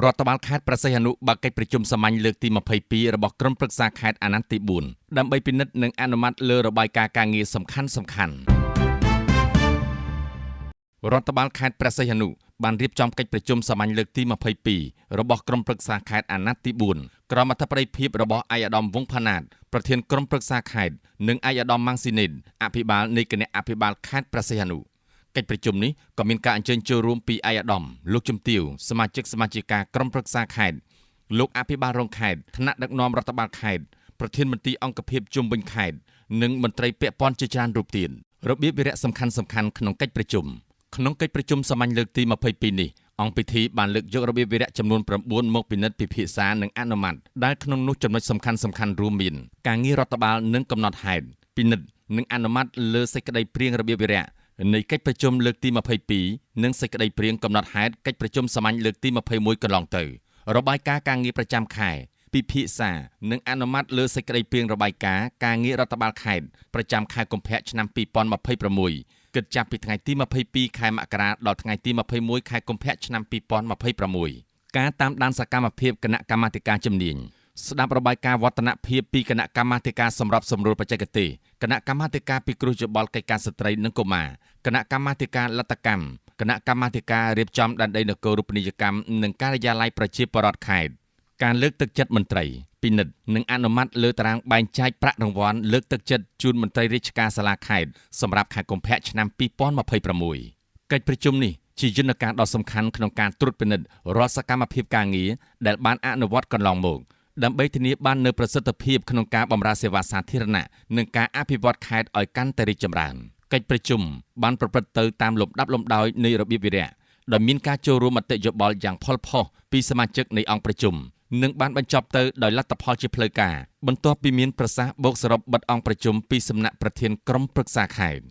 រដ្ឋបាលខេត្តព្រះសីហនុបើកកិច្ចប្រជុំសាមញ្ញលើកទី22របស់ក្រុមប្រឹក្សាខេត្តអាណត្តិទី4ដើម្បីពិនិត្យនិងអនុម័តលើរបាយការណ៍ការងារសំខាន់ៗរដ្ឋបាលខេត្តព្រះសីហនុបានរៀបចំកិច្ចប្រជុំសាមញ្ញលើកទី22របស់ក្រុមប្រឹក្សាខេត្តអាណត្តិទី4ក្រមអធិបតីភាពរបស់ឯកឧត្តមវង្សផាណាតប្រធានក្រុមប្រឹក្សាខេត្តនិងឯកឧត្តមម៉ាំងស៊ីនេតអភិបាលនៃគណៈអភិបាលខេត្តព្រះសីហនុកិច្ចប្រជុំនេះក៏មានការអញ្ជើញចូលរួមពីឯកឧត្តមលោកជំទាវសមាជិកាក្រុមប្រឹក្សាខេត្តលោកអភិបាលរងខេត្តថ្នាក់ដឹកនាំរដ្ឋបាលខេត្តប្រធានមន្ត្រីអង្គភាពជុំវិញខេត្តនិងមន្ត្រីពាក់ព័ន្ធជាច្រើនរូបទៀតរបៀបវិរៈសំខាន់ៗក្នុងកិច្ចប្រជុំសាមញ្ញលើកទី22នេះអង្គពិធីបានលើកយករបៀបវិរៈចំនួន9មកពិនិត្យពិភាក្សានិងអនុម័តដែលក្នុងនោះចំណុចសំខាន់ៗរួមមានការងាររដ្ឋបាលនិងកំណត់ហេតុពិនិត្យនិងអនុម័តលើសេចក្តីព្រាងរបៀបវិរៈនៃកិច្ចប្រជុំលើកទី22និងសេចក្តីព្រាងកំណត់ហេតុកិច្ចប្រជុំសាមញ្ញលើកទី21កន្លងទៅរបាយការណ៍ការងារប្រចាំខែពិភាក្សានិងអនុម័តលើសេចក្តីព្រាងរបាយការណ៍ការងាររដ្ឋបាលខេត្តប្រចាំខែកុម្ភៈឆ្នាំ2026គិតចាប់ពីថ្ងៃទី22ខែមករាដល់ថ្ងៃទី21ខែកុម្ភៈឆ្នាំ2026ការតាមដានសកម្មភាពគណៈកម្មាធិការជំនាញស្ដាប់របាយការណ៍វឌ្ឍនភាពពីគណៈកម្មាធិការសម្រាប់សម្រួលបច្ចេកទេសគណៈកម្មាធិការពិគ្រោះយោបល់កិច្ចការស្ត្រីនិងកុមារគណៈកម្មាធិការលទ្ធកម្មគណៈកម្មាធិការរៀបចំដែនដីនគររូបនីយកម្មនិងការិយាល័យប្រជាពលរដ្ឋខេត្តការលើកទឹកចិត្តមន្ត្រីពិនិត្យនិងអនុម័តលើតារាងបែងចែកប្រាក់រង្វាន់លើកទឹកចិត្តជូនមន្ត្រីរាជការសាលាខេត្តសម្រាប់ខែកុម្ភៈឆ្នាំ2026កិច្ចប្រជុំនេះជាយន្តការដ៏សំខាន់ក្នុងការត្រួតពិនិត្យរាល់សកម្មភាពការងារដែលបានអនុវត្តកន្លងមកដើម្បីធានាបាននូវប្រសិទ្ធភាពក្នុងការបម្រើសេវាសាធារណៈនិងការអភិវឌ្ឍខេត្តឲ្យកាន់តែរីកចម្រើនកិច្ចប្រជុំបានប្រព្រឹត្តទៅតាមលំដាប់លំដោយនៃរបៀបវិរៈដោយមានការចូលរួមមតិយោបល់យ៉ាងផុលផុសពីសមាជិកនៃអង្គប្រជុំនិងបានបញ្ចប់ទៅដោយលទ្ធផលជាផ្លូវការបន្ទាប់ពីមានប្រសាសន៍បូកសរុបបិទអង្គប្រជុំពីសំណាក់ប្រធានក្រុមប្រឹក្សាខេត្ត